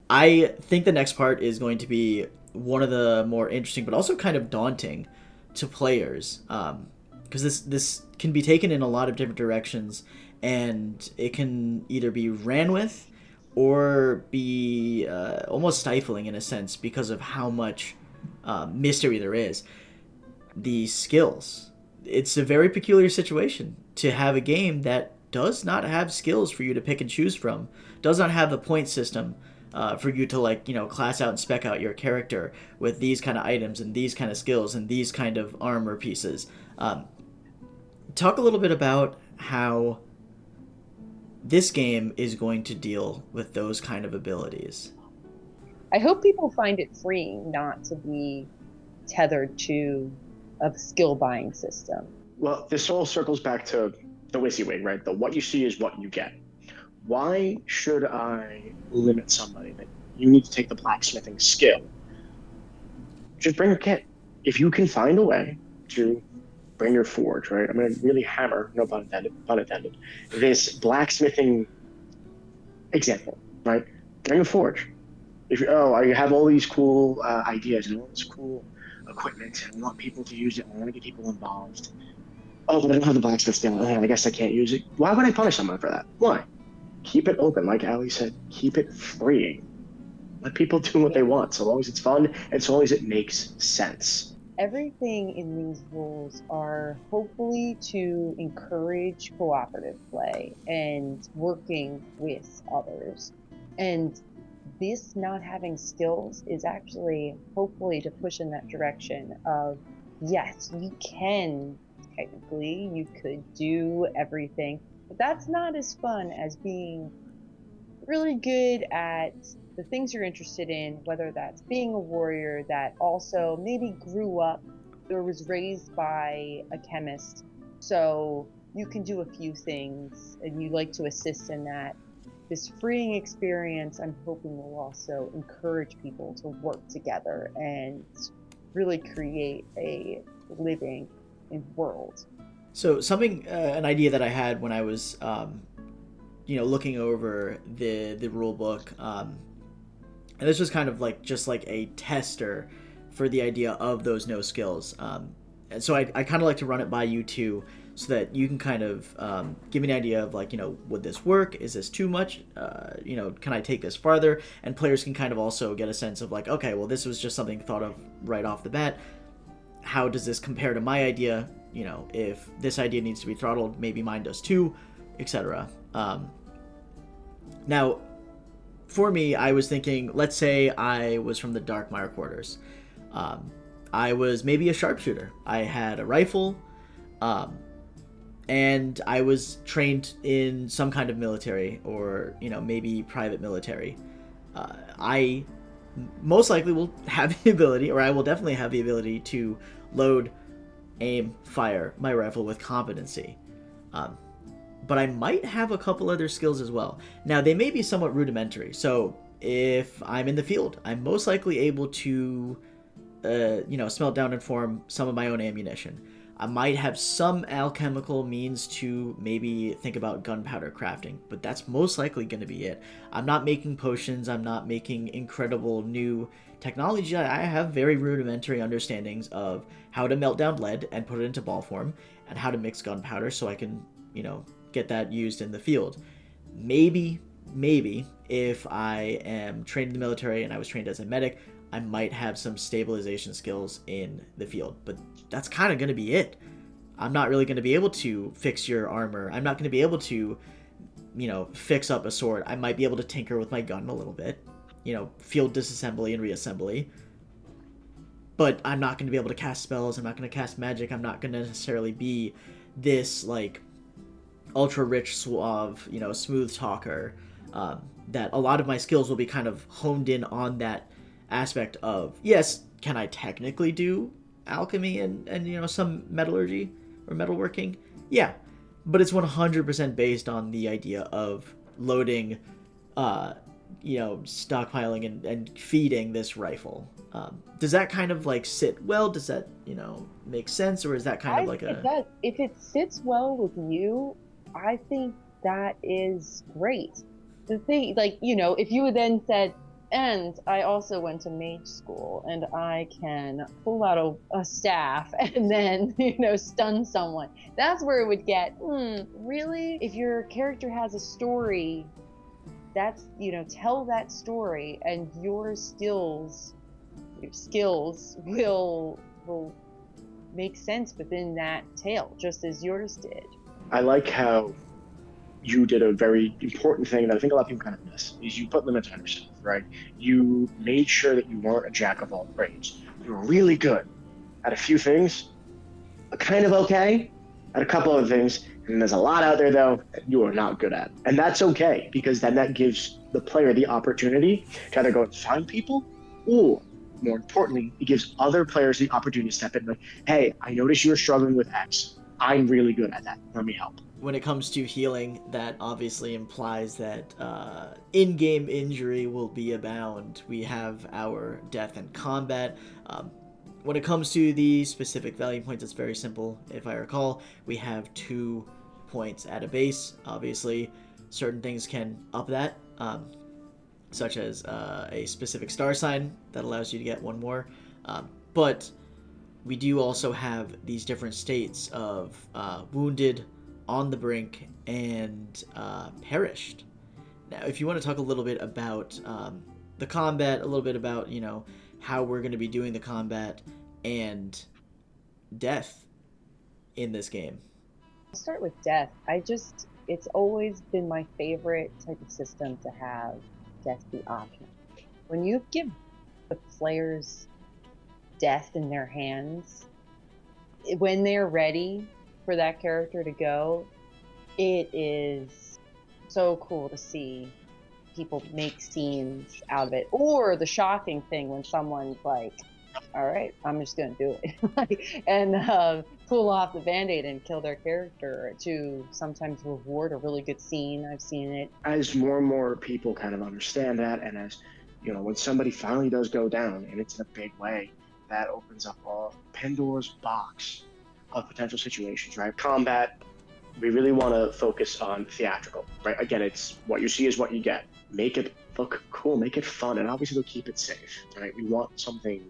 I think the next part is going to be one of the more interesting, but also kind of daunting to players, because this can be taken in a lot of different directions, and it can either be ran with or be almost stifling in a sense because of how much mystery there is. The skills. It's a very peculiar situation to have a game that does not have skills for you to pick and choose from, does not have the point system for you to like class out and spec out your character with these kind of items and these kind of skills and these kind of armor pieces. Talk a little bit about how this game is going to deal with those kind of abilities. I hope people find it freeing not to be tethered to a skill buying system. Well, this all circles back to the WYSIWYG, right? The what you see is what you get. Why should I limit somebody that you need to take the blacksmithing skill? Just bring your kit. If you can find a way to bring your forge, right? I'm going to really hammer, no pun intended, this blacksmithing example, right? Bring a forge. If I have all these cool ideas and all this cool equipment, and I want people to use it, and I want to get people involved. Oh, but I don't have the blacksmith skill. I guess I can't use it. Why would I punish someone for that? Why? Keep it open, like Ali said. Keep it freeing. Let people do what they want, so long as it's fun and so long as it makes sense. Everything in these rules are hopefully to encourage cooperative play and working with others. And this not having skills is actually hopefully to push in that direction of, yes, you can, technically, you could do everything, but that's not as fun as being really good at the things you're interested in, whether that's being a warrior that also maybe grew up or was raised by a chemist, so you can do a few things and you like to assist in that. This freeing experience, I'm hoping, will also encourage people to work together and really create a living world. So something, an idea that I had when I was, looking over the rule book, and this was kind of like just like a tester for the idea of those no skills. And so I kind of like to run it by you too, so that you can kind of give me an idea of like, would this work? Is this too much? Can I take this farther? And players can kind of also get a sense of like, okay, well, this was just something thought of right off the bat. How does this compare to my idea? If this idea needs to be throttled, maybe mine does too, etc. Now, for me, I was thinking, let's say I was from the Darkmire quarters. I was maybe a sharpshooter. I had a rifle, and I was trained in some kind of military or, maybe private military. I most likely will have the ability, or I will definitely have the ability to load, aim, fire my rifle with competency. But I might have a couple other skills as well. Now, they may be somewhat rudimentary. So if I'm in the field, I'm most likely able to, smelt down and form some of my own ammunition. I might have some alchemical means to maybe think about gunpowder crafting, but that's most likely going to be it. I'm not making potions. I'm not making incredible new technology. I have very rudimentary understandings of how to melt down lead and put it into ball form, and how to mix gunpowder so I can, get that used in the field. Maybe if I am trained in the military and I was trained as a medic, I might have some stabilization skills in the field, but that's kind of going to be it. I'm not really going to be able to fix your armor. I'm not going to be able to, fix up a sword. I might be able to tinker with my gun a little bit, field disassembly and reassembly, but I'm not going to be able to cast spells. I'm not going to cast magic. I'm not going to necessarily be this, like, ultra rich, suave, smooth talker. That a lot of my skills will be kind of honed in on that aspect of, yes, can I technically do alchemy and some metallurgy or metalworking? Yeah, but it's 100% based on the idea of loading, stockpiling and feeding this rifle. Does that kind of like sit well? Does that, make sense? Or is that kind of like a... If it sits well with you, I think that is great. The thing, like, if you had then said, And I also went to mage school, and I can pull out a staff and then, stun someone. That's where it would get, really? If your character has a story, that's, tell that story, and your skills will make sense within that tale, just as yours did. I like how you did a very important thing that I think a lot of people kind of miss, is you put limits on yourself, right? You made sure that you weren't a jack of all trades. You were really good at a few things, kind of okay at a couple of things, and there's a lot out there, though, that you are not good at. And that's okay, because then that gives the player the opportunity to either go and find people, or more importantly, it gives other players the opportunity to step in, like, hey, I noticed you're struggling with X. I'm really good at that. Let me help. When it comes to healing, that obviously implies that in-game injury will be abound. We have our death and combat. When it comes to the specific value points, it's very simple. If I recall, we have 2 points at a base. Obviously, certain things can up that, such as a specific star sign that allows you to get 1 more. But we do also have these different states of wounded, on the brink, and perished. Now, if you want to talk a little bit about the combat, a little bit about, how we're going to be doing the combat and death in this game. I'll start with death. It's always been my favorite type of system to have death be optional. When you give the players death in their hands, when they're ready for that character to go, it is so cool to see people make scenes out of it. Or the shocking thing when someone's like, all right, I'm just gonna do it, and pull off the band-aid and kill their character to sometimes reward a really good scene. I've seen it. As more and more people kind of understand that, and as when somebody finally does go down, and it's in a big way, that opens up a Pandora's box of potential situations, right? Combat, we really want to focus on theatrical, right? Again, it's what you see is what you get. Make it look cool, make it fun, and obviously we'll keep it safe, right? We want something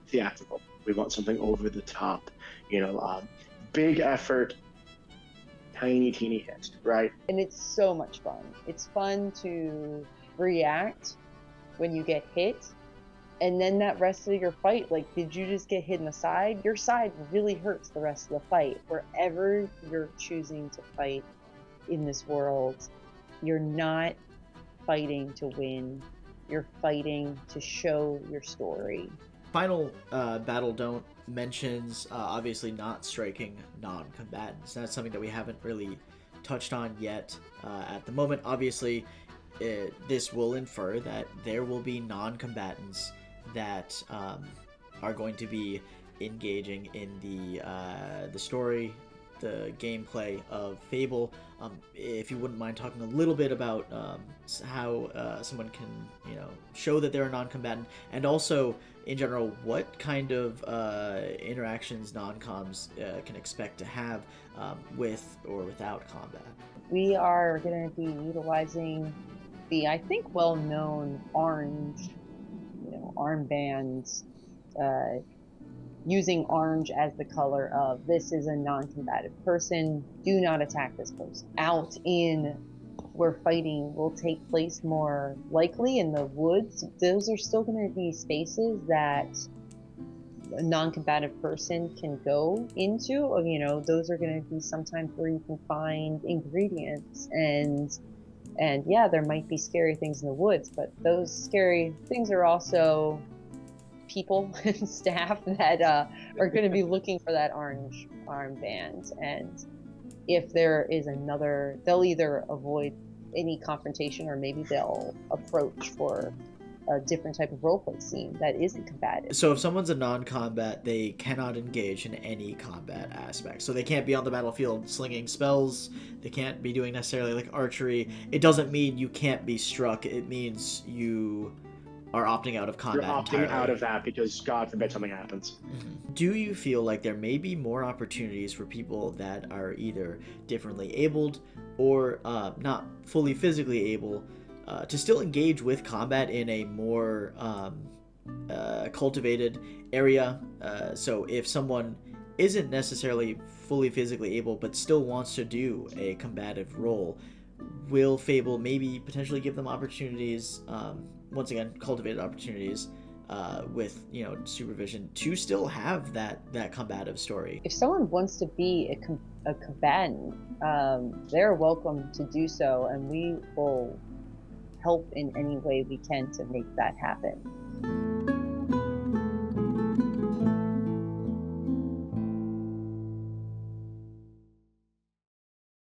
theatrical. We want something over the top, big effort, tiny, teeny hit, right? And it's so much fun. It's fun to react when you get hit. And then that rest of your fight, like, did you just get hit in the side? Your side really hurts the rest of the fight. Wherever you're choosing to fight in this world, you're not fighting to win. You're fighting to show your story. Final Battle Don't mentions obviously not striking non-combatants. That's something that we haven't really touched on yet at the moment. Obviously, this will infer that there will be non-combatants that are going to be engaging in the story, the gameplay of Faeble. If you wouldn't mind talking a little bit about how someone can, show that they're a non-combatant, and also in general, what kind of interactions non-coms can expect to have with or without combat. We are going to be utilizing the, I think, well-known orange, armbands, using orange as the color of this is a non-combative person, do not attack this person. Out in where fighting will take place more likely in the woods, those are still going to be spaces that a non-combative person can go into. Those are going to be sometimes where you can find ingredients, and yeah, there might be scary things in the woods, but those scary things are also people and staff that are going to be looking for that orange armband. And if there is another, they'll either avoid any confrontation, or maybe they'll approach for a different type of roleplay scene that isn't combative. So if someone's a non-combat, they cannot engage in any combat aspect. So they can't be on the battlefield slinging spells. They can't be doing necessarily like archery. It doesn't mean you can't be struck. It means you are opting out of combat. You're opting entirely out of that because God forbid something happens. Mm-hmm. Do you feel like there may be more opportunities for people that are either differently abled or not fully physically able to still engage with combat in a more cultivated area. So if someone isn't necessarily fully physically able but still wants to do a combative role, will Faeble maybe potentially give them opportunities, once again, cultivated opportunities, with supervision to still have that combative story. If someone wants to be a combatant, they're welcome to do so, and we will help in any way we can to make that happen.